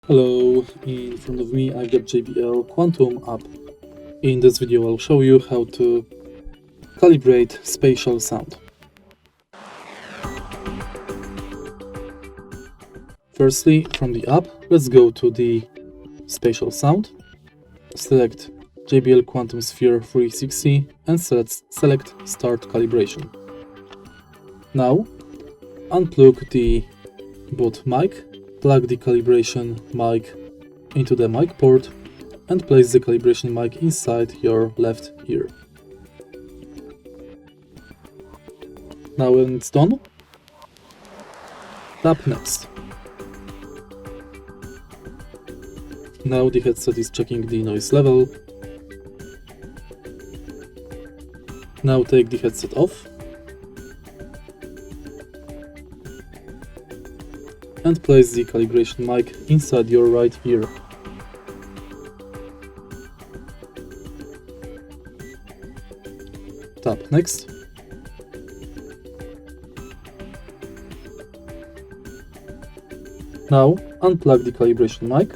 Hello, in front of me I've got JBL Quantum app. In this video I'll show you how to calibrate spatial sound. Firstly, from the app, let's go to the spatial sound, select JBL Quantum Sphere 360 and select Start Calibration. Now, unplug the boot mic, plug the calibration mic into the mic port and place the calibration mic inside your left ear. Now when it's done, tap Next. Now the headset is checking the noise level. Now take the headset off and place the calibration mic inside your right ear. Tap Next. Now unplug the calibration mic.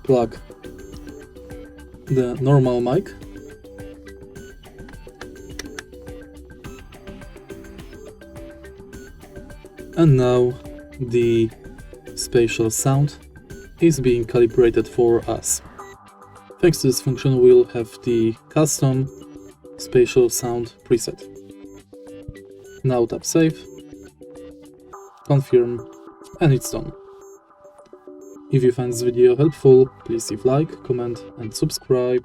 Plug the normal mic. And now the spatial sound is being calibrated for us. Thanks to this function, we'll have the custom spatial sound preset. Now tap Save, confirm, and it's done. If you find this video helpful, please leave like, comment and subscribe.